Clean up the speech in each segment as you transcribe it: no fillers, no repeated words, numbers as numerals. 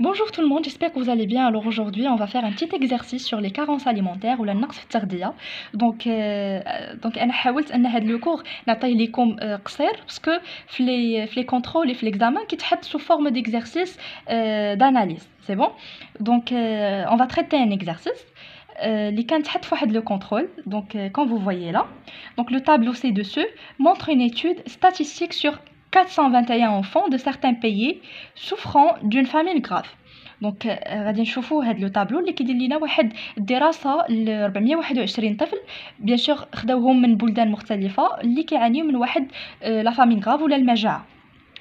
Bonjour tout le monde, j'espère que vous allez bien. Alors aujourd'hui, on va faire un petit exercice sur les carences alimentaires ou la نقص في التغذية. Donc أنا حاولت أن هذا le cours نعطيه لكم قصير parce que في les contrôles et في l'examen كيتحط sous forme d'exercice d'analyse. C'est bon? Donc on va traiter un exercice اللي كان تحط في واحد le contrôle. Donc quand vous voyez là, donc le tableau ci-dessus montre une étude statistique sur 421 enfants de certains pays souffrant d'une famine grave. Donc غادي نشوفوا هذا لو طابلو اللي كيدير لينا واحد الدراسه ل 421 طفل بيان سور خداوهم من بلدان مختلفه اللي كيعانيو من واحد لا فامين غراف ولا المجاعه.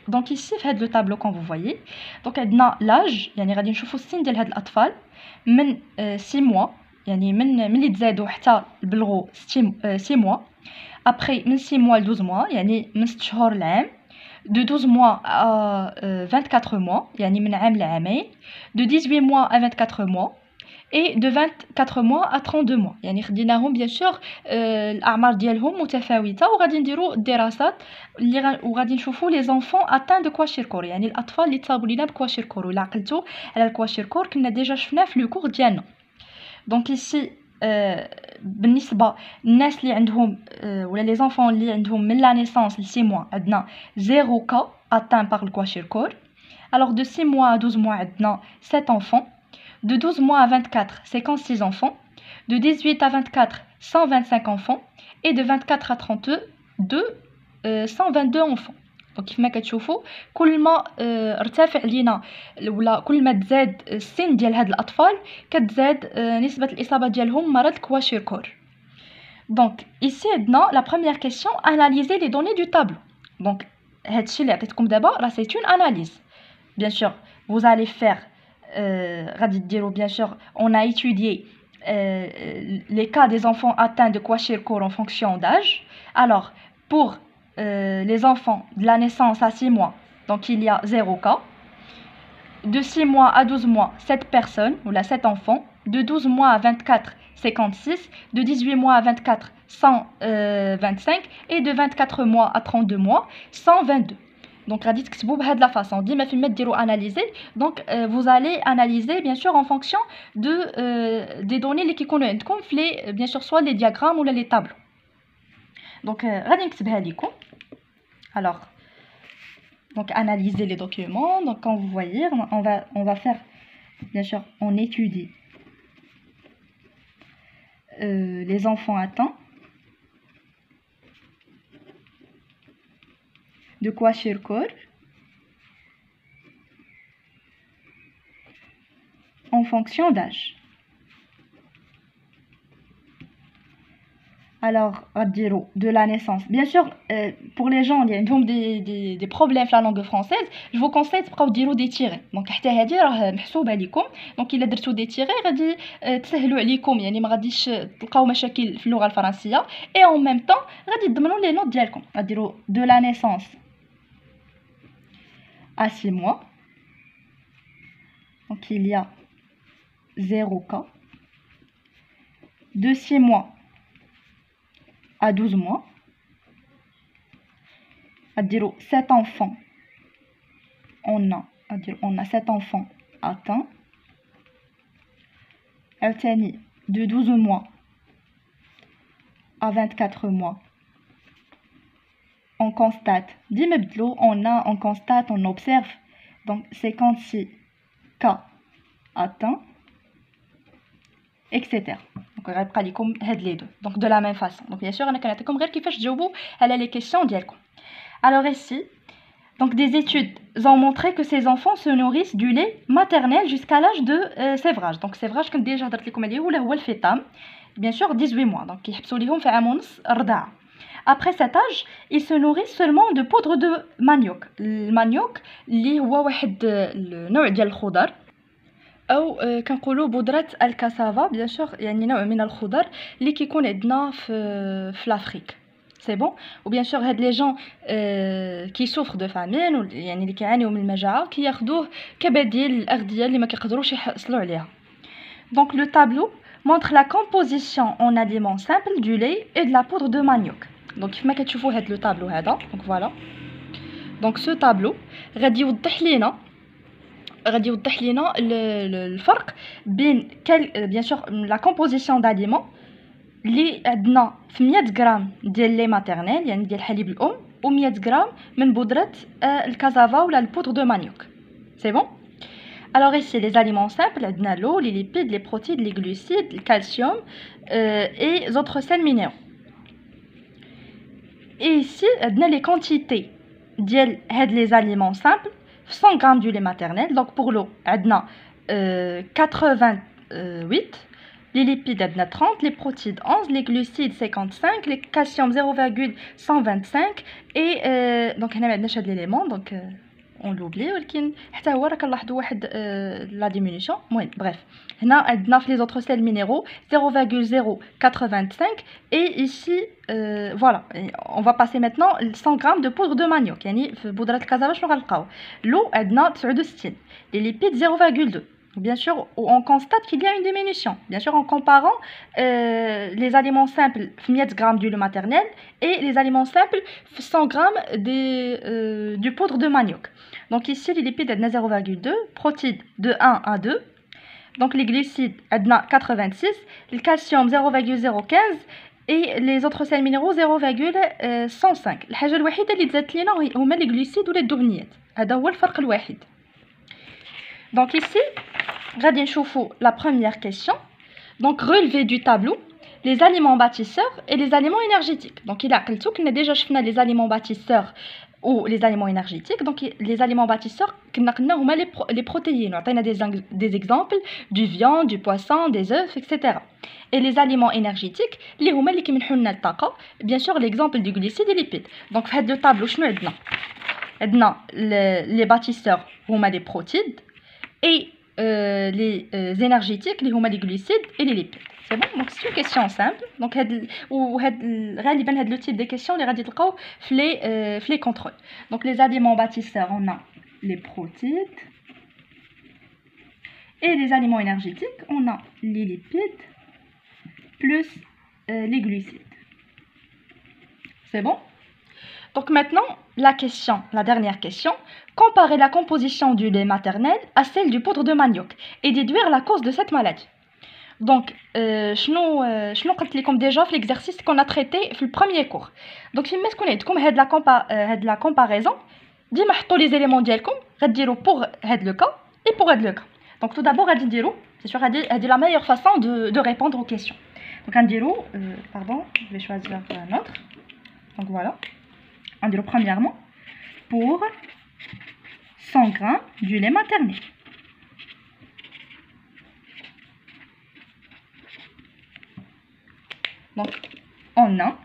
دونك ici في هذا لو طابلو كون vous voyez دونك عندنا لاج يعني غادي نشوفوا السن ديال هاد الاطفال من 6 موا يعني من ملي تزادوا حتى بلغوا 6 موا. ابري من 6 موا ل 12 موا يعني من 6 شهور لعام. De 12 mois à 24 mois, يعني من عام لعامين. De 18 mois à 24 mois. Et de 24 mois à 32 mois. يعني خديناهم bien sûr الأعمار ديالهم متفاوتة وغادي نديروا الدراسات وغادي نشوفوا les enfants atteints de كواشيركور يعني الأطفال اللي تصابوا لينا بكواشيركور. ولا عقلتوا على الكواشيركور كنا ديجا شفناه في لو كور ديالنا. دونك ici بالنسبه للناس اللي عندهم ولا لي زونفون اللي عندهم من لا نيسانس ل 6 موا عندنا 0 كا atteint par le kwashiorkor. Alors de 6 mois à 12 mois عندنا 7 enfants. De 12 mois à 24 56 enfants. De 18 à 24 125 enfants. Et de 24 à 32 122 enfants. دونك كيف ما كتشوفوا كل ما ارتفع لينا ولا كل ما تزاد السن ديال هاد الاطفال كتزاد نسبه الاصابه ديالهم مرض كواشيركور. دونك ici عندنا لا بروميير كيسيون اناليزي لي دوني دو طابلو. دونك هادشي اللي عطيتكم دابا راه سي اون اناليز. بيان سور vous allez faire غادي ديروا بيان سور on a étudié les cas des enfants atteints de kwashiorkor en fonction d'âge. Alors pour les enfants de la naissance à 6 mois, donc il y a 0 cas. De 6 mois à 12 mois, 7 personnes, ou là 7 enfants. De 12 mois à 24, 56. De 18 mois à 24, 125. Et de 24 mois à 32 mois, 122. Donc, radit ktbou de la façon. Dima fi met diro analyser. Donc, vous allez analyser, bien sûr, en fonction des données qui connaissent. Comme bien sûr, soit les diagrammes ou les tableaux. Donc, radit ktbha likou. Alors, donc analyser les documents. Donc quand vous voyez, on va faire, bien sûr, on étudie les enfants atteints de kwashiorkor en fonction d'âge. Alors, de la naissance. Bien sûr, pour les gens qui ont des problèmes avec la langue française, je vous conseille de des tirets. Donc, donc il a des tirets, يعني ما غاديش تلقاو مشاكل في اللغة الفرنسية. Et en même temps, غادي تضمنوا les notes ديالكم. غاديروا de la naissance à 6 mois. Donc, il y a 0 cas. De 6 mois à 12 mois, à dire 7 enfants, on a 7 enfants atteints. De 12 mois à 24 mois, on constate, on constate, on observe, donc 56 cas atteints, etc. Donc غيبقى لكم هاد لي دو. Donc de la même façon. Donc bien sûr انا كنعطيكم غير كيفاش تجاوبوا على les questions ديالكم. Alors ici, donc des études ont montré que ces enfants se nourrissent du lait maternel jusqu'à l'âge de sévrage. Donc sévrage كنت ديجا هضرت لكم عليه هو الفطام. Bien sûr 18 mois. Donc كيحبسوا ليهم في عام ونص الرضاعه. Après cet âge, ils se nourrissent seulement de poudre de manioc. المانيوك اللي هو واحد النوع ديال الخضر او كنقولوا بودره الكاسافا بيان سور يعني نوع من الخضر اللي كيكون عندنا في لافريك. سي بون. وبيان سور هاد لي جون كي سوفر دو فامين يعني اللي كيعانيو من المجاعه كياخذوه كبديل للاغذيه اللي ما كيقدروش يحصلوا عليها. دونك لو طابلو montre la composition en aliments simples du lait et de la poudre de manioc. دونك كيف ما كتشوفوا هاد لو طابلو هذا دونك فوالا. دونك سو طابلو غادي يوضح لينا غادي يوضح لينا الفرق بين bien sûr la composition d'aliments اللي عندنا في 100 غرام ديال لي ماتيرنيل يعني ديال حليب الام و 100 غرام من بودره الكازافا ولا البودر دو مانيوك. سي بون. Alors ici les aliments simples, عندنا l'eau, les lipides, les protéines, les glucides, le calcium et les autres sels minéraux. Et ici عندنا les quantités ديال هاد les aliments simples 100 g du lait maternel. Donc pour l'eau عندنا 88, les lipides عندنا 30, les protéines 11, les glucides 55, les calcium 0,125 et donc هنا ما عندناش هاد l'élément donc on l'oublie ولكن حتى هو راه كنلاحظوا واحد لا ديمينيسيون. المهم bref هنا عندنا في les autres sels minéraux 0,085 et ici voilà on va passer maintenant 100 g de poudre de manioc يعني في بودره الكازافا شنو غنلقاو l'eau عندنا 69 les lipides 0,2. Bien sûr, on constate qu'il y a une diminution. Bien sûr, en comparant les aliments simples 100 g du lait maternel et les aliments simples 100 g du poudre de manioc. Donc ici, les lipides عندنا 0,2, protéines de 1 à 2. Donc les glucides عندنا 86, le calcium 0,015 et les autres sels minéraux 0,105. الحاجة الوحيدة اللي تزادت لينا هما les glucides ou les دهنيات. هذا هو الفرق الوحيد. Donc ici, غادي نشوفوا la première question. Donc relever du tableau les aliments bâtisseurs et les aliments énergétiques. Donc il a عقلتو كنا déjà شفنا les aliments bâtisseurs ou les aliments énergétiques. Donc les aliments bâtisseurs كنا قلنا هما les protéines. عطينا des exemples du viande, du poisson, des œufs, etc. Et les aliments énergétiques اللي هما اللي كيمنحوا لنا الطاقه. Bien sûr l'exemple du glucide et lipides. Donc في هذا le tableau شنو عندنا؟ عندنا les bâtisseurs هما les protéines et les énergétiques اللي هما les glucides et les lipides. C'est bon. Donc c'est une question simple. Donc غالبا هاد le type de questions اللي غادي تلقاو في les contrôles. Donc les aliments bâtisseurs on a les protéines et les aliments énergétiques on a les lipides plus les glucides. C'est bon. Donc maintenant, la dernière question, comparer la composition du lait maternel à celle du poudre de manioc et déduire la cause de cette maladie. Donc, شنو قلت لكم déjà في l'exercice qu'on a traité في le premier cours. Donc, فيما تكون عندكم هاد la comparaison, ديما حطوا les éléments ديالكم غديروا pour هاد le cas et pour هاد le cas. Donc, tout d'abord غادي نديروا, c'est sûr هادي la meilleure façon de répondre aux questions. Donc, غنديروا pardon, je vais choisir un autre. Donc voilà. On dirait premièrement pour 100 g du lait maternel. Donc, on a,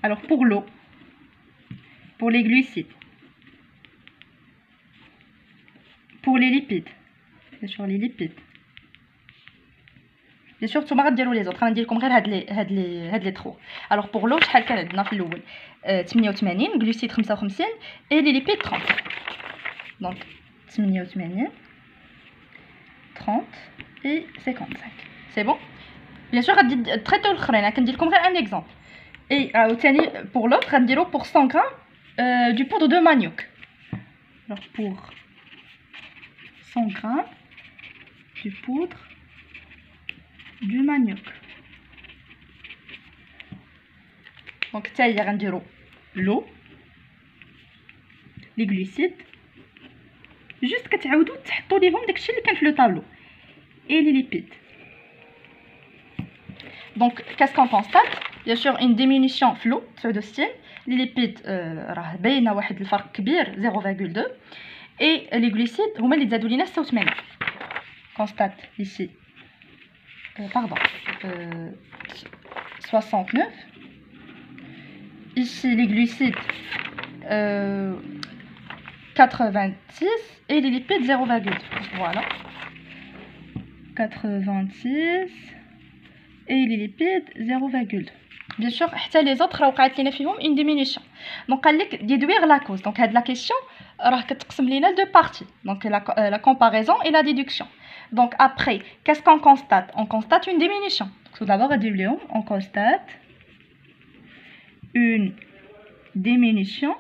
alors pour l'eau, pour les glucides, pour les lipides, c'est sur les lipides. Bien sûr, tout le monde les autres. On va dire comme هاد les trois. Alors pour l'eau, شحال كان عندنا في الأول 88 glucides 55 et les lipides 30. Donc 88 30 et 55. C'est bon. Bien sûr غادي تريتو الاخرين كندير لكم غير un exemple. Et عاوتاني pour l'autre غنديرو pour 100 g du poudre de manioc. Alors pour 100 g du poudre du manioc. Donc حتى هي غنديرو l'eau, les glucides, juste كتعاودوا تحطوا ليهم داكشي اللي كان في لو طابلو et les lipides. Donc qu'est-ce qu'on constate? Bien sûr une diminution في l'eau pseudo-style, les lipides راه باينه واحد الفرق كبير 0,2 et les glucides هما اللي تزادوا لينا 86. Constate ici pardon 69. Ici les glucides 86 et les lipides 0,2. Voilà. 86 et les lipides 0,2. Bien sûr, les autres وقعت لنا فيهم une diminution. Donc قال لك déduire la cause. Donc هاد la question راه كتقسم لينا deux parties. Donc la comparaison et la déduction. Donc après, qu'est-ce qu'on constate? On constate une diminution. Tout d'abord, on constate une diminution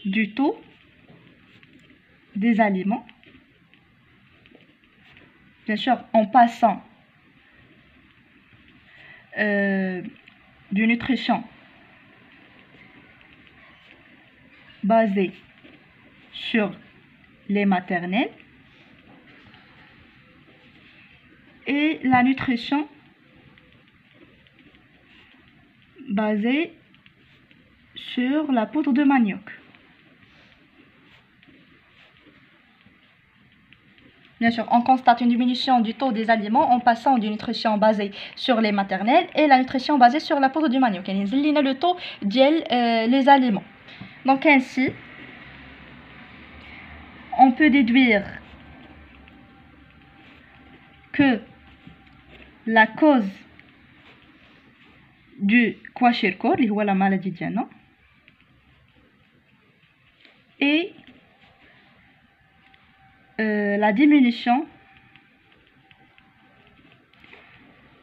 du taux des aliments, bien sûr en passant d'une nutrition basée sur les maternelles et la nutrition basée sur la poudre de manioc. Bien sûr, on constate une diminution du taux des aliments en passant d'une nutrition basée sur les maternelles et la nutrition basée sur la poudre du manioc. يعني زلينا le taux ديال les aliments. Donc ainsi, on peut déduire que la cause du kwashiorkor, اللي هو la maladie ديالنا, est la diminution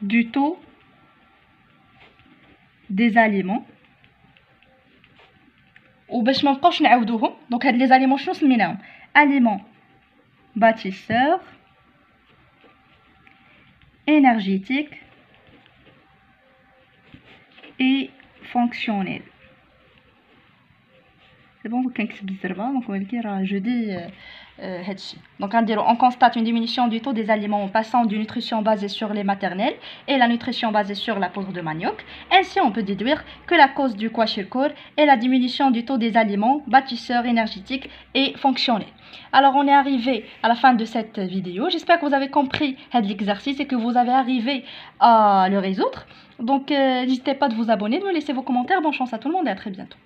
du taux des aliments. وباش ما نبقاوش نعاودوهم دونك هاد لي زاليمون شنو سميناهم؟ aliments bâtisseurs, énergétiques et fonctionnels. C'est bon, كنكتب بالزربه دونك ولكن راه جو دي هادشي. Donc on constate une diminution du taux des aliments en passant d'une nutrition basée sur les maternelles et la nutrition basée sur la poudre de manioc. Ainsi, on peut déduire que la cause du kwashiorkor est la diminution du taux des aliments bâtisseurs, énergétiques et fonctionnels. Alors, on est arrivé à la fin de cette vidéo. J'espère que vous avez compris l'exercice et que vous avez arrivé à le résoudre. Donc, n'hésitez pas de vous abonner, de me laisser vos commentaires. Bonne chance à tout le monde et à très bientôt.